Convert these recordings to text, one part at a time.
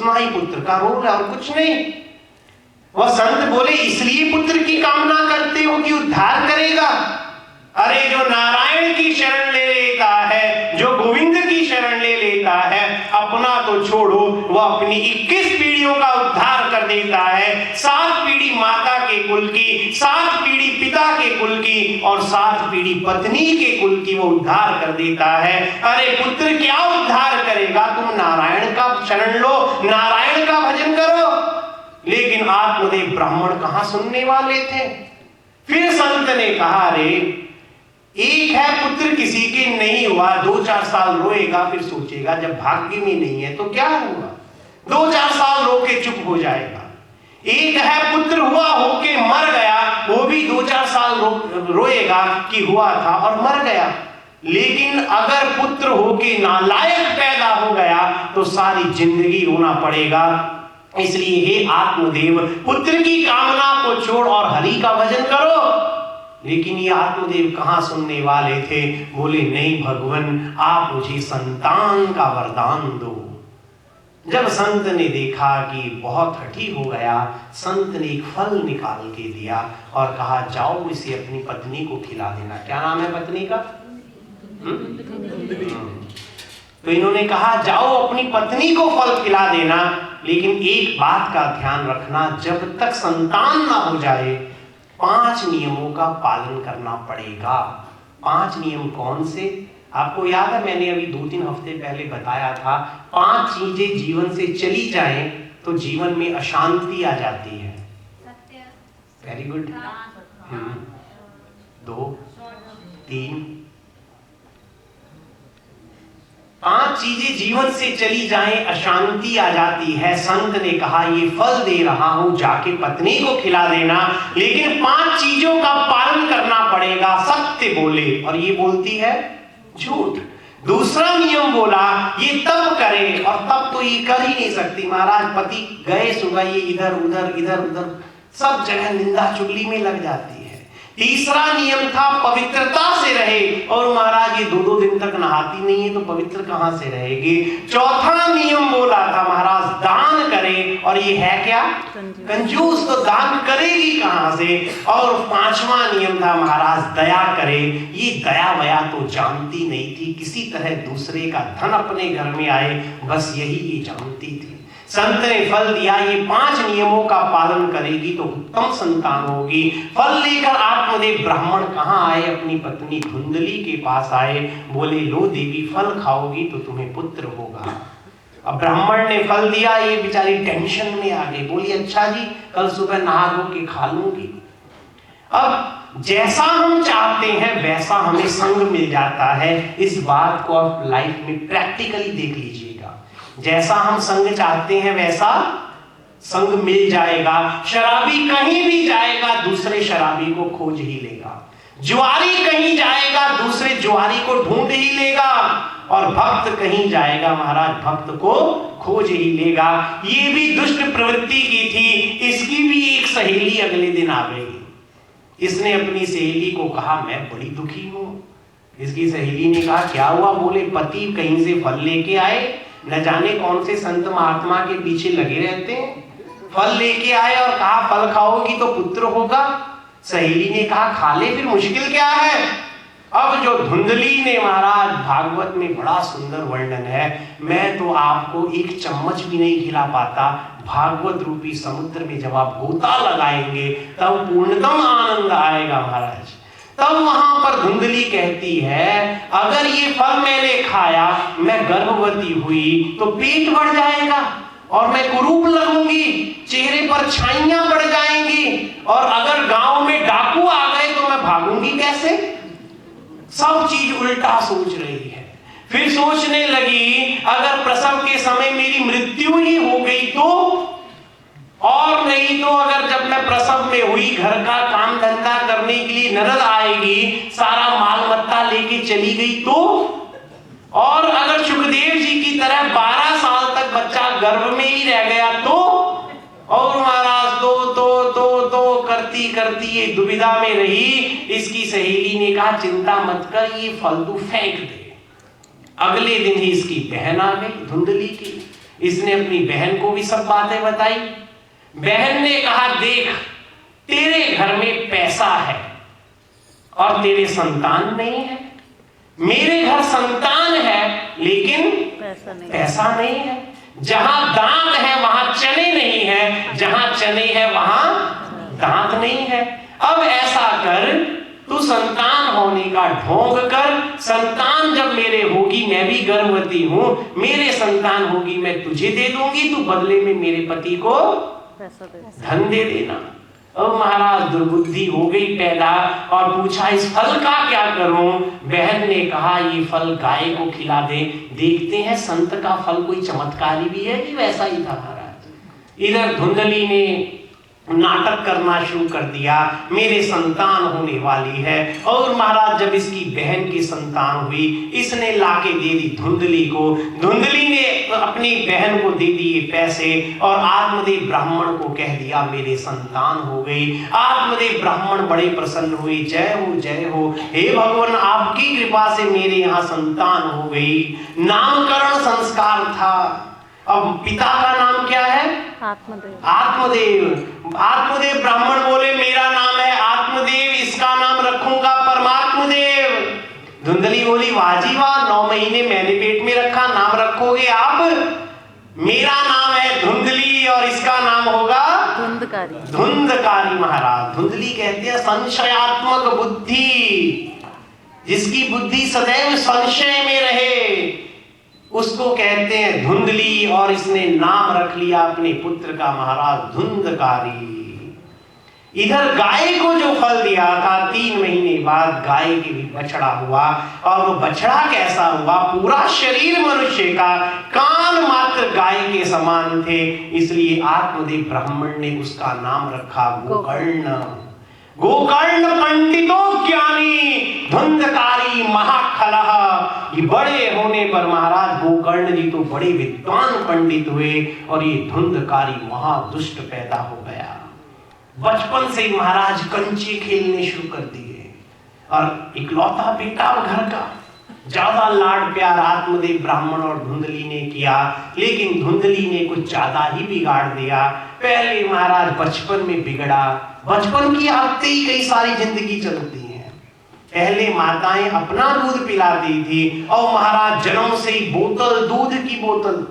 उतना ही पुत्र का रोल है और कुछ नहीं। वह संत बोले इसलिए पुत्र की कामना करते हो कि उद्धार करेगा? अरे जो नारायण की शरण ले लेता है, जो गोविंद की शरण ले लेता है, अपना तो छोड़ो, वह अपनी 21 पीढ़ियों का उद्धार कर देता है। 7 पीढ़ी माता के कुल की, 7 पीढ़ी पिता के कुल की और 7 पीढ़ी पत्नी के कुल की वो उद्धार कर देता है। अरे पुत्र क्या उद्धार करेगा? तुम नारायण का शरण लो, नारायण का भजन करो। लेकिन आत्मदेव ब्राह्मण कहां सुनने वाले थे। फिर संत ने कहा, अरे एक है पुत्र किसी के नहीं हुआ, 2-4 साल रोएगा, फिर सोचेगा जब भाग्य में नहीं है तो क्या हुआ, 2-4 साल रो के चुप हो जाएगा। एक है पुत्र हुआ होके मर गया, वो भी 2-4 साल रोएगा कि हुआ था और मर गया। लेकिन अगर पुत्र होके नालायक पैदा हो गया तो सारी जिंदगी रोना पड़ेगा। इसलिए हे आत्मदेव, पुत्र की कामना को छोड़ और हरि का भजन करो। लेकिन ये आत्मदेव कहां सुनने वाले थे। बोले नहीं भगवान, आप मुझे संतान का वरदान दो। जब संत ने देखा कि बहुत हठी हो गया, संत ने एक फल निकाल के दिया और कहा जाओ इसे अपनी पत्नी को खिला देना। क्या नाम है पत्नी का? तो इन्होंने कहा जाओ अपनी पत्नी को फल खिला देना, लेकिन एक बात का ध्यान रखना, जब तक संतान ना हो जाए 5 नियमों का पालन करना पड़ेगा। 5 नियम कौन से? आपको याद है, मैंने अभी 2-3 हफ्ते पहले बताया था। 5 चीजें जीवन से चली जाएं तो जीवन में अशांति आ जाती है। Very good. 2, 3, 5 चीजें जीवन से चली जाएं, अशांति आ जाती है। संत ने कहा ये फल दे रहा हूं, जाके पत्नी को खिला देना, लेकिन 5 चीजों का पालन करना पड़ेगा। सत्य बोले, और ये बोलती है झूठ। दूसरा नियम बोला ये तब करे, और तब तो ये कर ही नहीं सकती। महाराज पति गए सुबह, ये इधर उधर सब जगह निंदा चुगली में लग जाती है। तीसरा नियम था पवित्रता से रहे, और महाराज ये 2-2 दिन तक नहाती नहीं है तो पवित्र कहां से रहेगी। चौथा नियम बोला था महाराज दान करे, और ये है क्या? कंजूस, तो दान करेगी कहां से। और 5वां नियम था महाराज दया करे। ये दया वया तो जानती नहीं थी, किसी तरह दूसरे का धन अपने घर में आए, बस यही ये जानती थी। संत ने फल दिया, ये 5 नियमों का पालन करेगी तो उत्तम संतान होगी। फल लेकर आत्मदेव ब्राह्मण कहां आए? अपनी पत्नी धुंधली के पास आए। बोले लो देवी, फल खाओगी तो तुम्हें पुत्र होगा। अब ब्राह्मण ने फल दिया, ये बेचारी टेंशन में आ गई। बोली अच्छा जी, कल सुबह नहा धो के खा लूंगी। अब जैसा हम चाहते हैं वैसा हमें संग मिल जाता है। इस बात को आप लाइफ में प्रैक्टिकली देख लीजिएगा। जैसा हम संग चाहते हैं वैसा संग मिल जाएगा। शराबी कहीं भी जाएगा दूसरे शराबी को खोज ही लेगा। जुआरी कहीं जाएगा दूसरे जुआरी को ढूंढ ही लेगा। और भक्त कहीं जाएगा महाराज भक्त को खोज ही लेगा। ये भी दुष्ट प्रवृत्ति की थी। इसकी भी एक सहेली अगले दिन आ गई। इसने अपनी सहेली को कहा मैं बड़ी दुखी हूं। इसकी सहेली ने कहा क्या हुआ? बोले पति कहीं से फल लेके आए, न जाने कौन से संत महात्मा के पीछे लगे रहते हैं। फल लेके आए और कहा फल खाओगी तो पुत्र होगा। सहेली ने कहा खा ले, फिर मुश्किल क्या है। अब जो धुंधली ने महाराज, भागवत में बड़ा सुंदर वर्णन है, मैं तो आपको एक चम्मच भी नहीं खिला पाता। भागवत रूपी समुद्र में जब आप गोता लगाएंगे तब पूर्णतम आनंद आएगा महाराज। तब वहां पर धुंधली कहती है अगर ये फल मैंने खाया, मैं गर्भवती हुई तो पेट बढ़ जाएगा और मैं कुरूप लगूंगी, चेहरे पर छाइयां पड़ जाएंगी, और अगर गांव में डाकू आ गए तो मैं भागूंगी कैसे। सब चीज उल्टा सोच रही है। फिर सोचने लगी अगर प्रसव के समय मेरी मृत्यु ही हो गई तो, और नहीं तो अगर जब मैं प्रसव में हुई घर का काम धंधा करने के लिए ननद आएगी, सारा माल मत्ता लेके चली गई तो, और अगर सुखदेव जी की तरह 12 साल तक बच्चा गर्भ में ही रह गया तो, और महाराज तो करती करती ये दुविधा में रही। इसकी सहेली ने कहा चिंता मत कर, ये फल तू फेंक दे। अगले दिन ही इसकी बहन आ गई धुंधली की। इसने अपनी बहन को भी सब बातें बताई। बहन ने कहा, देख तेरे घर में पैसा है और तेरे संतान नहीं है, मेरे घर संतान है लेकिन पैसा नहीं है। जहां दांत है वहां चने नहीं है, जहां चने है वहां दांत नहीं है। अब ऐसा कर, तू संतान होने का ढोंग कर, संतान जब मेरे होगी, मैं भी गर्भवती हूं, मेरे संतान होगी मैं तुझे दे दूंगी, तू बदले में मेरे पति को धन दे देना। अब महाराज दुर्बुद्धि हो गई पैदा और पूछा, इस फल का क्या करूं? बहन ने कहा, ये फल गाय को खिला दे, देखते हैं संत का फल कोई चमत्कारी भी है कि वैसा ही था महाराज। इधर धुंधली ने नाटक करना शुरू कर दिया, मेरे संतान होने वाली है। और महाराज जब इसकी बहन की संतान हुई, इसने लाके दे दी धुंधली को। धुंधली ने अपनी बहन को दे दिए पैसे और आत्मदेव ब्राह्मण को कह दिया मेरे संतान हो गई। आत्मदेव ब्राह्मण बड़े प्रसन्न हुए, जय हो जय हो, हे भगवान आपकी कृपा से मेरे यहाँ संतान हो गई। नामकरण संस्कार था। अब पिता का नाम क्या है? आत्मदेव। आत्मदेव। आत्मदेव ब्राह्मण बोले, मेरा नाम है आत्मदेव, इसका नाम रखूंगा परमात्मदेव। धुंधली बोली, वाह जी वाह, 9 महीने मैंने पेट में रखा, नाम रखोगे आप? मेरा नाम है धुंधली और इसका नाम होगा धुंधकारी। धुंधकारी महाराज। धुंधली कहते हैं संशयात्मक बुद्धि, जिसकी बुद्धि सदैव संशय में रहे उसको कहते हैं धुंधली। और इसने नाम रख लिया अपने पुत्र का महाराज धुंधकारी। इधर गाय को जो फल दिया था, 3 महीने बाद गाय के भी बछड़ा हुआ। और वो बछड़ा कैसा हुआ? पूरा शरीर मनुष्य का, कान मात्र गाय के समान थे, इसलिए आत्मदेव ब्राह्मण ने उसका नाम रखा गोकर्ण। गोकर्ण पंडितो ज्ञानी धुंधकारी महाखलः। ये बड़े होने पर महाराज गोकर्ण जी तो बड़े विद्वान पंडित हुए और ये धुंधकारी महादुष्ट पैदा हो गया। बचपन से महाराज कंचे खेलने शुरू कर दिए और इकलौता बेटा घर का। ज्यादा लाड प्यार आत्मदेव ब्राह्मण और धुंधली ने किया, लेकिन धुंधली ने कुछ ज्यादा ही बिगाड़ दिया। पहले महाराज बचपन में बिगड़ा, बचपन की आदतें ही कई सारी जिंदगी चलती हैं। पहले माताएं अपना दूध पिलाती थी और महाराज जन्म से ही बोतल, दूध की बोतल,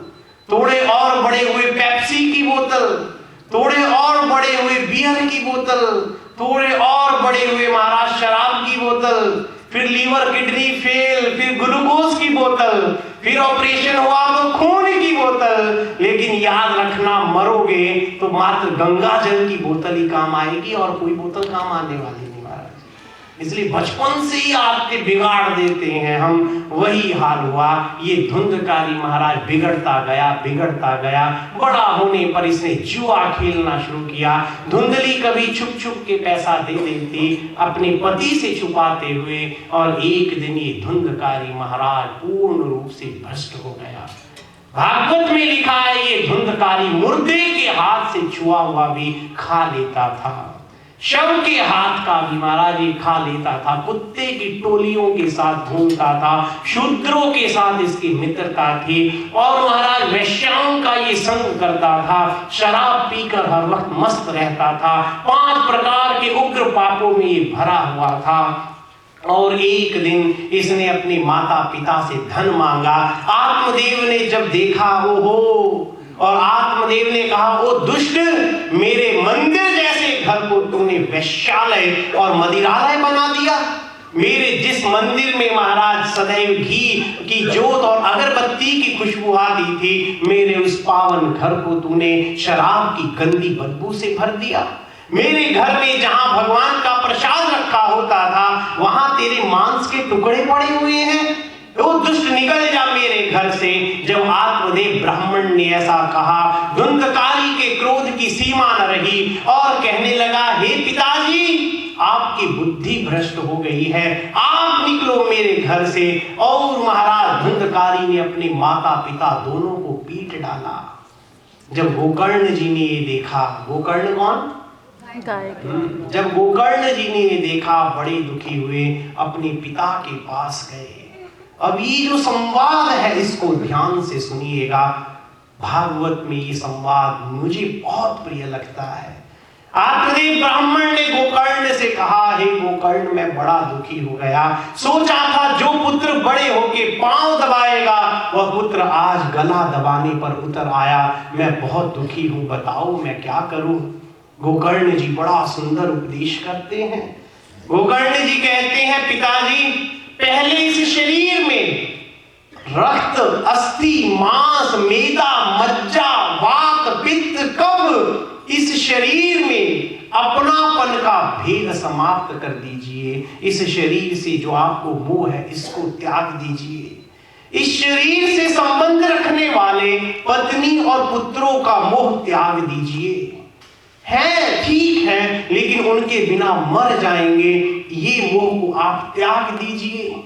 थोड़े और बड़े हुए पेप्सी की बोतल, थोड़े और बड़े हुए बियर की बोतल, थोड़े और बड़े हुए महाराज शराब की बोतल, फिर लीवर किडनी फेल, फिर ग्लूकोज की बोतल, फिर ऑपरेशन हुआ तो खून की बोतल। लेकिन याद रखना, मरोगे तो मात्र गंगा जल की बोतल ही काम आएगी और कोई बोतल काम आने वाली नहीं महाराज। इसलिए बचपन से ही आपके बिगाड़ देते हैं हम। वही हाल हुआ। ये धुंधकारी महाराज बिगड़ता गया, बिगड़ता गया। बड़ा होने पर इसने जुआ खेलना शुरू किया। धुंधली कभी छुप छुप के पैसा दे देती अपने पति से छुपाते हुए, और एक दिन ये धुंधकारी महाराज पूर्ण रूप से भ्रष्ट हो गया। भागवत में लिखा है ये धुंधकारी मुर्दे के हाथ से छुआ हुआ भी खा लेता था, शव के हाथ का भी महाराज ये खा लेता था, कुत्ते की टोलियों के साथ घूमता था, शूद्रों के साथ इसकी मित्रता थी, और महाराज वैश्याओं का ये संग करता था, शराब पीकर हर वक्त मस्त रहता था, 5 प्रकार के उग्र पापों में ये भरा हुआ था। और एक दिन इसने अपने माता पिता से धन मांगा। आत्मदेव ने जब देखा, ओहो, और आत्मदेव ने कहा, ओ दुष्ट, मेरे मंदिर जैसे घर को तूने वैश्यालय और मदिरालय बना दिया। मेरे जिस मंदिर में महाराज सदैव घी की जोत और अगरबत्ती की खुशबू आती थी, मेरे उस पावन घर को तूने शराब की गंदी बदबू से भर दिया। मेरे घर में जहां भगवान का प्रसाद रखा होता था, वहां तेरे मांस के टुकड़े पड़े हुए हैं। वो दुष्ट निकल जा मेरे घर से। जब आत्मदेव ब्राह्मण ने ऐसा कहा, धुंधकारी के क्रोध की सीमा न रही और कहने लगा, हे पिताजी, आपकी बुद्धि भ्रष्ट हो गई है, आप निकलो मेरे घर से। और महाराज धुंधकारी ने अपने माता पिता दोनों को पीट डाला। जब गोकर्ण जी ने ये देखा, गोकर्ण कौन? जब गोकर्ण जी ने ये देखा, बड़े दुखी हुए, अपने पिता के पास गए। अब ये जो संवाद है इसको ध्यान से सुनिएगा। भागवत में ये संवाद मुझे बहुत प्रिय लगता है। आत्मदेव ब्राह्मण ने गोकर्ण से कहा, हे गोकर्ण, मैं बड़ा दुखी हो गया। सोचा था जो पुत्र बड़े होके पांव दबाएगा वह पुत्र आज गला दबाने पर उतर आया। मैं बहुत दुखी हूं, बताओ मैं क्या करूं। गोकर्ण जी बड़ा सुंदर उपदेश करते हैं। गोकर्ण जी कहते हैं, पिताजी, पहले इस शरीर में रक्त, अस्थि, मांस, मेदा, मज्जा, वात, पित्त, कफ, इस शरीर में अपनापन का भेद समाप्त कर दीजिए। इस शरीर से जो आपको मोह है इसको त्याग दीजिए। इस शरीर से संबंध रखने वाले पत्नी और पुत्रों का मोह त्याग दीजिए। है ठीक है, लेकिन उनके बिना मर जाएंगे, ये मोह को आप त्याग दीजिए।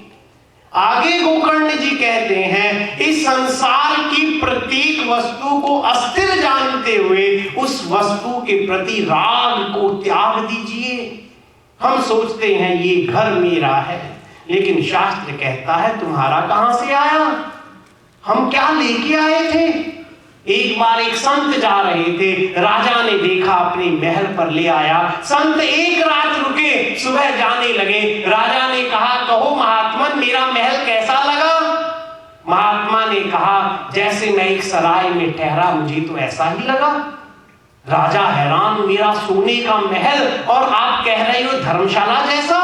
आगे गोकर्ण जी कहते हैं, इस संसार की प्रत्येक वस्तु को अस्थिर जानते हुए उस वस्तु के प्रति राग को त्याग दीजिए। हम सोचते हैं ये घर मेरा है, लेकिन शास्त्र कहता है तुम्हारा कहां से आया, हम क्या लेके आए थे। एक बार एक संत जा रहे थे, राजा ने देखा, अपने महल पर ले आया। संत एक रात रुके, सुबह जाने लगे। राजा ने कहा, कहो महात्मन, मेरा महल कैसा लगा। महात्मा ने कहा, जैसे मैं एक सराय में ठहरा, मुझे तो ऐसा ही लगा। राजा हैरान, मेरा सोने का महल और आप कह रहे हो धर्मशाला जैसा।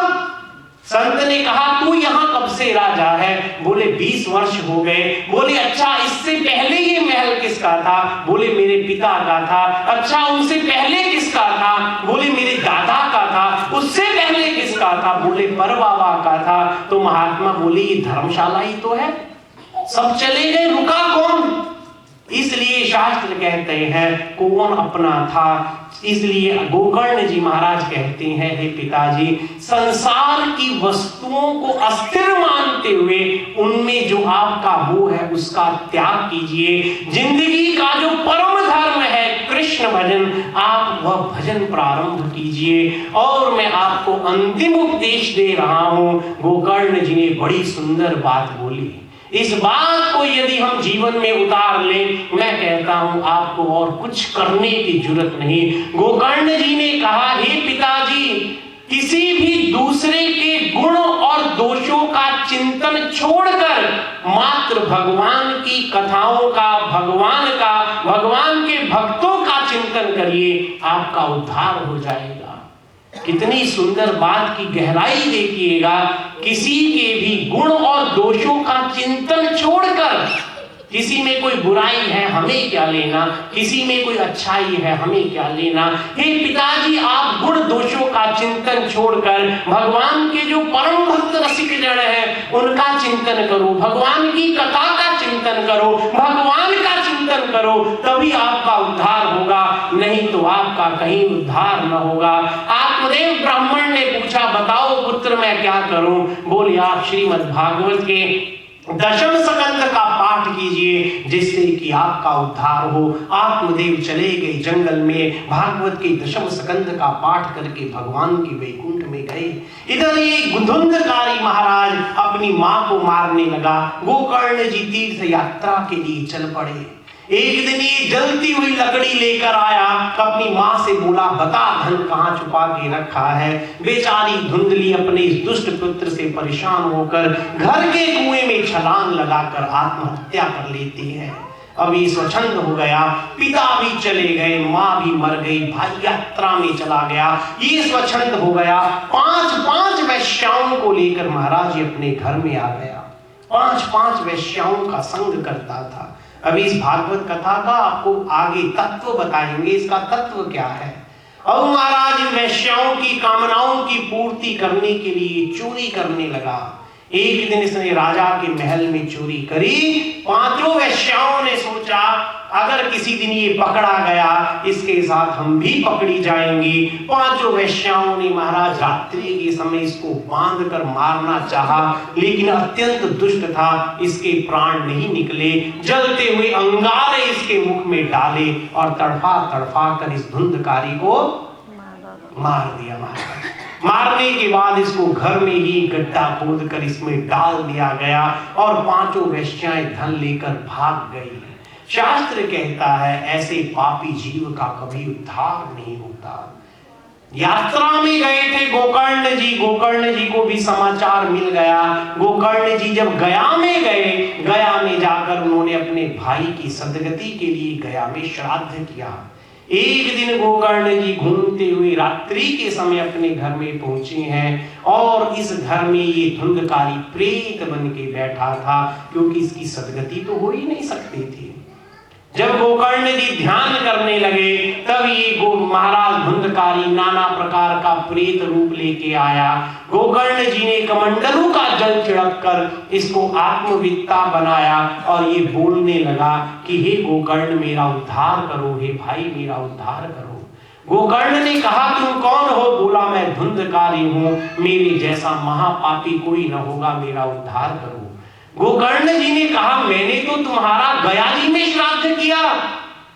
संत ने कहा, तू यहाँ कब से राजा है। बोले 20 वर्ष हो गए। बोले अच्छा, इससे पहले ये महल किसका था। बोले मेरे पिता का था। अच्छा, उनसे पहले किसका था। बोले मेरे दादा का था। उससे पहले किसका था। बोले परबाबा का था। तो महात्मा बोले ये धर्मशाला ही तो है, सब चले गए, रुका कौन। इसलिए शास्त्र कहते हैं कौन अपना था। इसलिए गोकर्ण जी महाराज कहते हैं, हे पिताजी, संसार की वस्तुओं को अस्थिर मानते हुए उनमें जो आपका मोह है उसका त्याग कीजिए। जिंदगी का जो परम धर्म है कृष्ण भजन, आप वह भजन प्रारंभ कीजिए। और मैं आपको अंतिम उपदेश दे रहा हूं। गोकर्ण जी ने बड़ी सुंदर बात बोली। इस बात को यदि हम जीवन में उतार लें, मैं कहता हूं आपको और कुछ करने की जरूरत नहीं। गोकर्ण जी ने कहा, हे पिताजी, किसी भी दूसरे के गुण और दोषों का चिंतन छोड़कर मात्र भगवान की कथाओं का, भगवान के भक्तों का चिंतन करिए, आपका उद्धार हो जाएगा। कितनी सुंदर बात की गहराई देखिएगा। किसी के भी गुण और दोषों का चिंतन छोड़कर, किसी में कोई बुराई है हमें क्या लेना, किसी में कोई अच्छाई है हमें क्या लेना। हे पिताजी, आप गुण दोषों का चिंतन छोड़कर भगवान के जो परम भक्त रसिक जन है उनका चिंतन करो, भगवान की कथा का चिंतन करो, भगवान का चिंतन करो, तभी आपका उद्धार होगा, नहीं तो आपका कहीं उद्धार न होगा। आत्मदेव ब्राह्मण ने पूछा, बताओ पुत्र मैं क्या करूं। बोले आप श्रीमद् भागवत के दशम स्कंद का पाठ कीजिए, जिससे कि आपका उद्धार हो। आत्मदेव चले गए जंगल में, भागवत के दशम स्कंद का पाठ करके भगवान के वैकुंठ में गए। इधर ये धुंधकारी महाराज अपनी मां को मारने लगा। गोकर्ण जी तीर्थ यात्रा के लिए चल पड़े। एक दिन ये जलती हुई लकड़ी लेकर आया, अपनी मां से बोला, बता धन कहां छुपा के रखा है। बेचारी धुंधली अपने इस दुष्ट पुत्र से परेशान होकर घर के कुएं में छलांग लगाकर आत्महत्या कर लेती है। अब ये स्वच्छंद हो गया, पिता भी चले गए, मां भी मर गई, भाई यात्रा में चला गया, ये स्वच्छंद हो गया। पांच वैश्याओं को लेकर महाराज जी अपने घर में आ गया। पांच वैश्याओं का संग करता था। अभी इस भागवत कथा का आपको आगे तत्व बताएंगे, इसका तत्व क्या है। अब महाराज वैश्याओं की कामनाओं की पूर्ति करने के लिए चोरी करने लगा। एक दिन इसने राजा के महल में चोरी करी। पांचों वैश्याओं ने सोचा, अगर किसी दिन ये पकड़ा गया, इसके साथ हम भी पकड़ी जाएंगी। पांचों वैश्याओं ने महाराज रात्रि के समय इसको बांधकर मारना चाहा, लेकिन अत्यंत दुष्ट था, इसके प्राण नहीं निकले। जलते हुए अंगारे इसके मुख में डाले और तड़फा तड़फा कर इस धुंधकारी को मार दिया। मारने के बाद इसको घर में ही गड्ढा खोद कर इसमें डाल दिया गया और पांचों वैश्याएं धन लेकर भाग गई। शास्त्र कहता है ऐसे पापी जीव का कभी उद्धार नहीं होता। यात्रा में गए थे गोकर्ण जी को भी समाचार मिल गया। गोकर्ण जी जब गया में गए, गया में जाकर उन्होंने अपने भाई की सदगति के लिए गया में श्राद्ध किया। एक दिन गोकर्ण जी घूमते हुए रात्रि के समय अपने घर में पहुंचे हैं और इस घर में ये धुंधकारी प्रेत बन के बैठा था, क्योंकि इसकी सदगति तो हो ही नहीं सकती थी। जब गोकर्ण जी ध्यान करने लगे तब ये महाराज धुंधकारी नाना प्रकार का प्रेत रूप लेके आया। गोकर्ण जी ने कमंडलू का जल छिड़क कर इसको आत्मविद्ता बनाया और ये बोलने लगा कि हे गोकर्ण मेरा उद्धार करो, हे भाई मेरा उद्धार करो। गोकर्ण ने कहा तुम कौन हो? बोला मैं धुंधकारी हूं, मेरे जैसा महापापी कोई न होगा, मेरा उद्धार करो। गोकर्ण जी ने कहा मैंने तो तुम्हारा गया जी में श्राद्ध किया,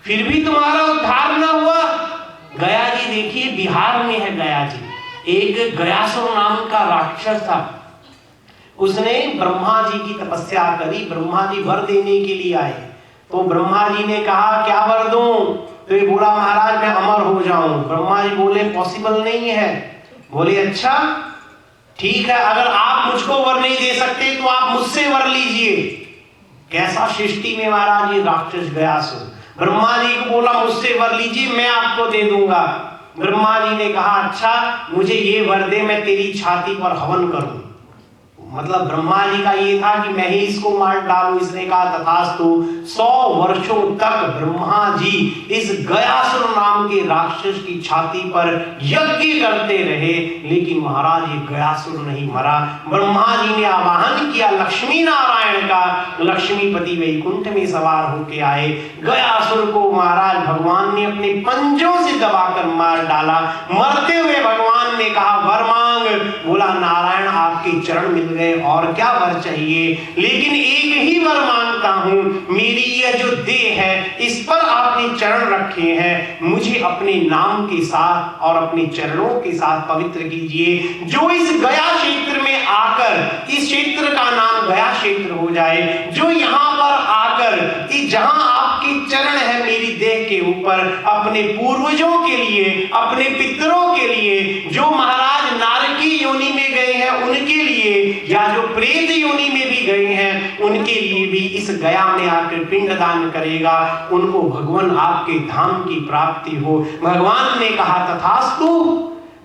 फिर भी तुम्हारा उद्धार न हुआ। गया जी देखिए बिहार में है गया जी। एक गयासुर नाम का राक्षस था, उसने ब्रह्मा जी की तपस्या करी। ब्रह्मा जी वर देने के लिए आए तो ब्रह्मा जी ने कहा क्या वर दूं? तो ये बोला महाराज मैं अमर हो जाऊं। ब्रह्मा जी बोले पॉसिबल नहीं है। बोले अच्छा ठीक है, अगर आप मुझको वर नहीं दे सकते तो आप मुझसे वर लीजिए। कैसा सृष्टि में महाराज ये राक्षस गयासुर। ब्रह्मा जी को बोला मुझसे वर लीजिए, मैं आपको दे दूंगा। ब्रह्मा जी ने कहा अच्छा मुझे ये वर दे, मैं तेरी छाती पर हवन करूं। मतलब ब्रह्मा जी का ये था कि मैं ही इसको मार डालूं। इसने कहा तथास्तु। 100 वर्षों तक ब्रह्मा जी इस गयासुर नाम के राक्षस की छाती पर यज्ञ करते रहे, लेकिन महाराज ये गयासुर नहीं मरा। ब्रह्मा जी ने आवाहन किया लक्ष्मी नारायण का, लक्ष्मीपति वैकुंठ में सवार होके आए। गयासुर को महाराज भगवान ने अपने पंजों से दबाकर मार डाला। मरते हुए भगवान ने कहा वर मांग। बोला नारायण आपके चरण मिल गए, और क्या वर चाहिए? लेकिन एक ही वर मांगता हूं, मेरी यह जो देह है इस पर आपने चरण रखे हैं, मुझे अपने नाम के साथ और अपने चरणों के साथ पवित्र कीजिए। जो इस गया क्षेत्र में आकर, इस क्षेत्र का नाम गया क्षेत्र हो जाए, जो यहाँ पर आकर जहां आपके चरण है मेरी देह के ऊपर, अपने पूर्वजों के लिए, अपने पितरों के लिए, जो महाराज नारकी योनि में गए हैं उनके लिए, या जो प्रेत योनि में भी गए हैं उनके लिए भी इस गया में आकर पिंडदान करेगा, उनको भगवान आपके धाम की प्राप्ति हो। भगवान ने कहा तथास्तु।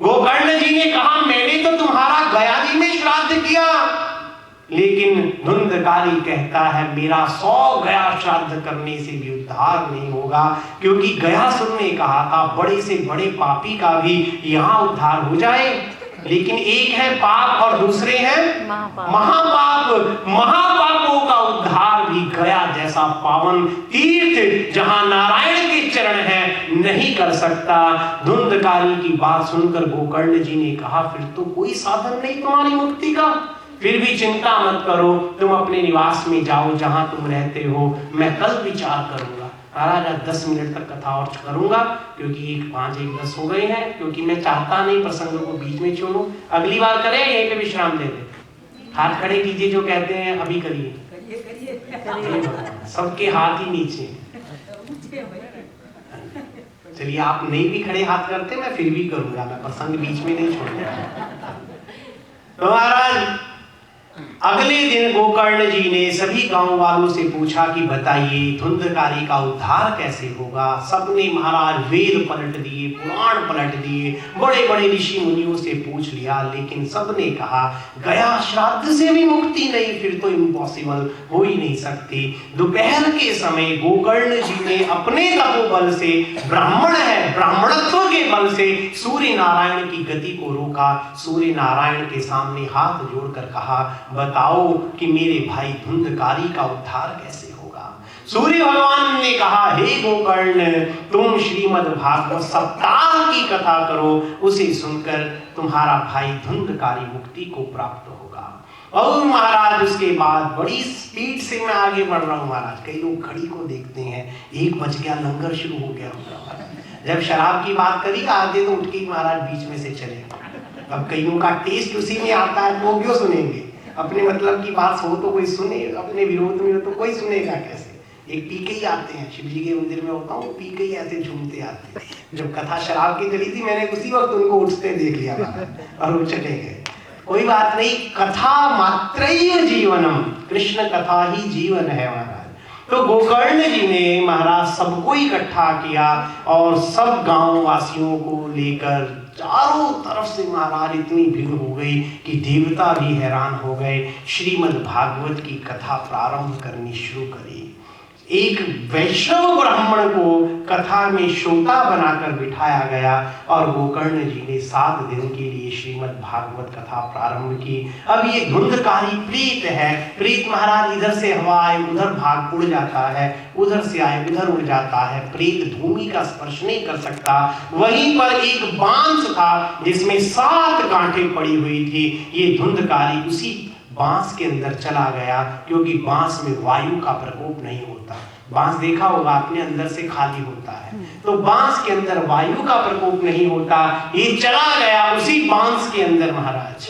गोकर्ण जी ने कहा मैंने तो तुम्हारा गया जी में श्राद्ध किया, लेकिन धुंधकारी कहता है मेरा 100 गया श्राद्ध करने से भी उद्धार नहीं होगा, क्योंकि गयासुर ने कहा था बड़े से बड़े पापी का भी यहाँ उद्धार हो जाए। लेकिन एक है पाप और दूसरे हैं महापाप। महापापों का उद्धार भी गया जैसा पावन तीर्थ जहां नारायण के चरण है नहीं कर सकता। धुंधकारी की बात सुनकर गोकर्ण जी ने कहा फिर तो कोई साधन नहीं तुम्हारी मुक्ति का, फिर भी चिंता मत करो, तुम अपने निवास में जाओ जहां तुम रहते हो, मैं कल विचार करूंगा। महाराज 10 मिनट तक कथा और करूंगा, क्योंकि 5 1 10 हो गए हैं, क्योंकि मैं चाहता नहीं प्रसंग को बीच में छोड़ूं। अगली बार करें यहीं पे विश्राम दे दे। हाथ खड़े कीजिए, जो कहते हैं अभी करिए। सबके हाथ ही नीचे। चलिए आप नहीं भी खड़े हाथ करते, मैं फिर भी करूंगा, मैं प्रसंग बीच में नहीं छोड़ूंगा। तो महाराज अगले दिन गोकर्ण जी ने सभी गांव वालों से पूछा कि बताइए धुंधकारी का उद्धार कैसे होगा। सबने महाराज वेद पलट दिए, पुराण पलट दिए, बड़े बड़े ऋषि मुनियों से पूछ लिया, लेकिन सबने कहा गया श्राद्ध से भी मुक्ति नहीं, फिर तो इम्पॉसिबल हो ही नहीं सकती। दोपहर के समय गोकर्ण जी ने अपने तपोबल से, ब्राह्मण है, ब्राह्मणत्व के बल से सूर्य नारायण की गति को रोका। सूर्य नारायण के सामने हाथ जोड़कर कहा बताओ कि मेरे भाई धुंधकारी का उद्धार कैसे होगा। सूर्य भगवान ने कहा हे गोकर्ण, तुम श्रीमद् भागवत सप्ताह की कथा करो, उसे सुनकर तुम्हारा भाई धुंधकारी मुक्ति को प्राप्त होगा। और महाराज उसके बाद बड़ी स्पीड से मैं आगे बढ़ रहा हूँ महाराज। कई लोग घड़ी को देखते हैं, 1 बज गया, लंगर शुरू हो गया होगा। जब शराब की बात करी आधे तो उठ के महाराज बीच में से चले। अब कईयों का टेस्ट उसी में आता है, वो क्यों सुनेंगे? अपने मतलब की बात हो तो कोई सुने, अपने विरोध में हो तो कोई सुनेगा कैसे? एक पी के ही आते हैं, शिव जी के मंदिर में होता हूँ, पी के ही ऐसे झूमते आते हैं। जब कथा शराब की चली थी मैंने उसी वक्त उनको उठते देख लिया और वो चले गए। कोई बात नहीं, कथा मात्रैव जीवनम, कृष्ण कथा ही जीवन है महाराज। तो गोकर्ण जी ने महाराज सबको इकट्ठा किया और सब गांव वासियों को लेकर चारों तरफ से महाराज इतनी भीड़ हो गई कि देवता भी हैरान हो गए। श्रीमद् भागवत की कथा प्रारंभ करनी शुरू करी। एक वैष्णव ब्राह्मण को कथा में श्रोता बनाकर बिठाया गया और गोकर्ण जी ने 7 दिन के लिए श्रीमद् भागवत कथा प्रारंभ की। अब ये धुंधकारी प्रेत है, प्रेत महाराज इधर से हवा आए उधर भाग उड़ जाता है, उधर से आए उधर उड़ जाता है, प्रेत भूमि का स्पर्श नहीं कर सकता। वहीं पर एक बांस था जिसमें 7 गांठें पड़ी हुई थी। ये धुंधकारी उसी बांस के अंदर चला गया, क्योंकि बांस में वायु का प्रकोप नहीं होता। बांस देखा होगा आपने, अंदर से खाली होता है, तो बांस के अंदर वायु का प्रकोप नहीं होता। ये चला गया उसी बांस के अंदर महाराज,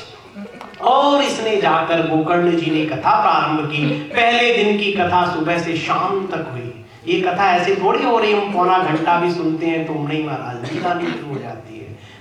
और इसने जाकर गोकर्ण जी ने कथा प्रारंभ की। पहले दिन की कथा सुबह से शाम तक हुई। ये कथा ऐसे थोड़ी हो रही हम पौना घंटा भी सुनते हैं तो नहीं महाराज, नींद आनी शुरू हो जाती है।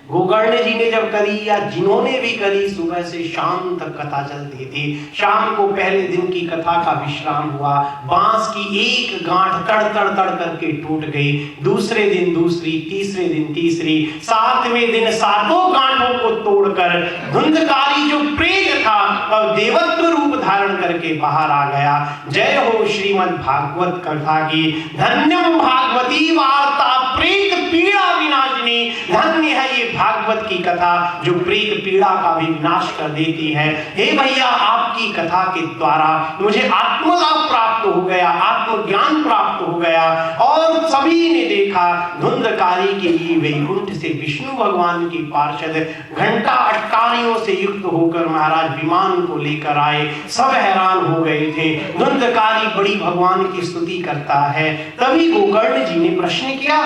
गोकर्ण जी ने जब करी या जिन्होंने भी करी, सुबह से शाम तक कथा चलती थी। शाम को पहले दिन की कथा का विश्राम हुआ। बांस की एक गांठ तड़ तड़ तड़ करके टूट गई। दूसरे दिन दूसरी, तीसरे दिन तीसरी, 7वें दिन 7 गांठों को तोड़कर धुंधकारी जो प्रेत था और देवत्व रूप धारण करके बाहर आ गया। जय हो श्रीमद् भागवत कथा की। धन्यम भागवती वार्ता प्रेत पीड़ा विनाशिनी। धन्य है ये भागवत की कथा जो प्रेत पीड़ा का भी विनाश कर देती है। हे भैया, आपकी कथा के द्वारा मुझे आत्मलाभ प्राप्त हो गया, आत्मज्ञान प्राप्त हो गया। और सभी ने देखा धुंधकारी के लिए वैकुंठ से विष्णु भगवान की पार्षद घंटा अट्टारियों से युक्त होकर महाराज विमान को लेकर आए। सब हैरान हो गए थे। धुंधकारी बड़ी भगवान की स्तुति करता है। तभी गोकर्ण जी ने प्रश्न किया।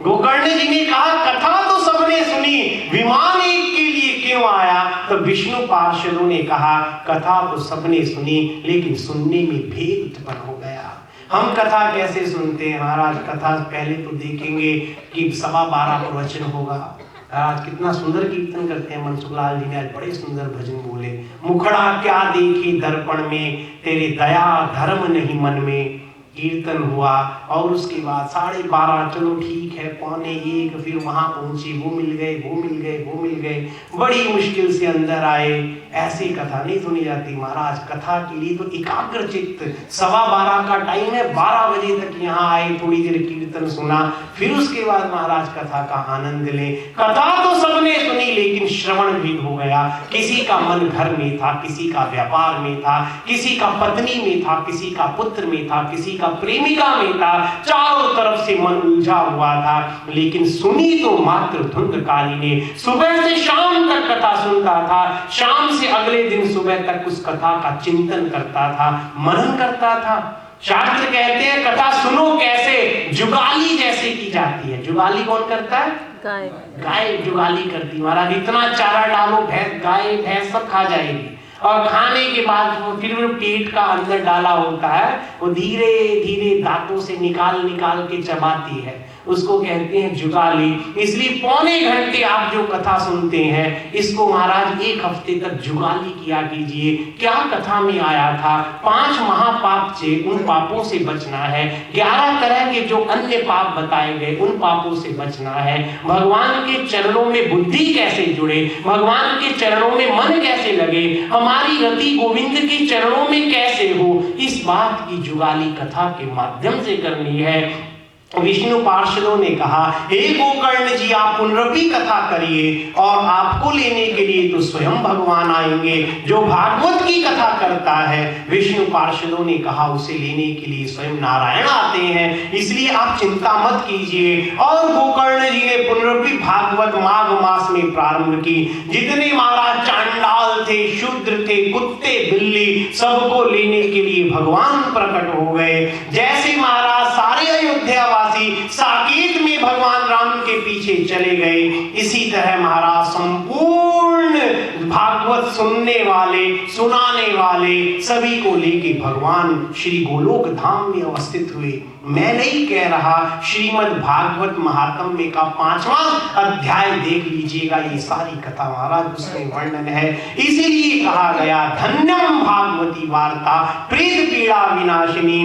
गोकर्ण जी ने कहा, कथा तो सबने सुनी, विमान एक के लिए क्यों आया? तो विष्णु पार्षदों ने कहा, कथा तो सबने सुनी लेकिन सुनने में भेद उत्पन्न हो गया। हम कथा कैसे सुनते हैं महाराज? कथा पहले तो देखेंगे कि 12:15 प्रवचन होगा। आज कितना सुंदर कीर्तन करते हैं मनसुख लाल जी ने, आज बड़े सुंदर भजन बोले। मुखड़ा क्या देखे दर्पण में, तेरे दया धर्म नहीं मन में। कीर्तन हुआ और उसके बाद 12:30, चलो ठीक है, 12:45, फिर वहां पहुंचे, वो मिल गए, वो मिल गए, वो मिल गए, बड़ी मुश्किल से अंदर आए। ऐसी कथा नहीं सुनी जाती महाराज। कथा के लिए तो एकाग्र चित्त, 12:15 का टाइम है, 12 बजे तक यहाँ आए, थोड़ी देर कीर्तन सुना, फिर उसके बाद महाराज कथा का आनंद ले। कथा तो सबने सुनी लेकिन श्रवण भेद हो गया। किसी का मन घर में था, किसी का व्यापार में था, किसी का पत्नी में था, किसी का पुत्र में था, किसी का प्रेमिका में था। चारों तरफ से मन उलझा हुआ था। लेकिन सुनी तो मात्र धुंधकारी ने। सुबह से शाम तक कथा सुनता था, शाम से अगले दिन सुबह तक उस कथा का चिंतन करता था, मनन करता था। शास्त्र कहते हैं कथा सुनो कैसे, जुगाली जैसे की जाती है। जुगाली कौन करता है? गाय। गाय जुगाली करती। महाराज इतना चारा डालो, भैंस, गाय भैंस सब खा जाएगी, और खाने के बाद वो फिर पेट का अंदर डाला होता है, वो धीरे धीरे दांतों से निकाल निकाल के चबाती है, उसको कहते हैं जुगाली। इसलिए 1.25 घंटे आप जो कथा सुनते हैं, इसको महाराज 1 हफ्ते तक जुगाली किया कीजिए। क्या कथा में आया था? 5 महापाप से, उन पापों से बचना है। 11 तरह के जो अन्य पाप बताए गए, उन पापों से बचना है। भगवान के चरणों में बुद्धि कैसे जुड़े, भगवान के चरणों में मन कैसे लगे, हमारी रति गोविंद के चरणों में कैसे हो, इस बात की जुगाली कथा के माध्यम से करनी है। विष्णु पार्षदों ने कहा, हे गोकर्ण जी, आप पुनरपि कथा करिए, और आपको लेने के लिए तो स्वयं भगवान आएंगे जो भागवत की कथा करता है। विष्णु पार्षदों ने कहा, उसे लेने के लिए स्वयं नारायण आते हैं, इसलिए आप चिंता मत कीजिए। और गोकर्ण जी ने पुनरपि भागवत माघ मास में प्रारंभ की। जितने महाराज चांडाल थे, शूद्र थे, कुत्ते बिल्ली, सबको लेने के लिए भगवान प्रकट हो गए। जैसे महाराज सारे अयोध्या साकेत में भगवान राम के पीछे चले गए, इसी तरह महाराज संपूर्ण भागवत सुनने वाले, सुनाने वाले सभी को लेके भगवान श्री गोलोक धाम में अवस्थित हुए। मैं नहीं कह रहा, श्रीमद् भागवत महात्म्य का 5वां अध्याय देख लीजिएगा, ये सारी कथा महाराज उसमें वर्णन है। इसीलिए कहा गया धन्यम भागवती वार्ता प्रेत पीड़ा विनाशिनी।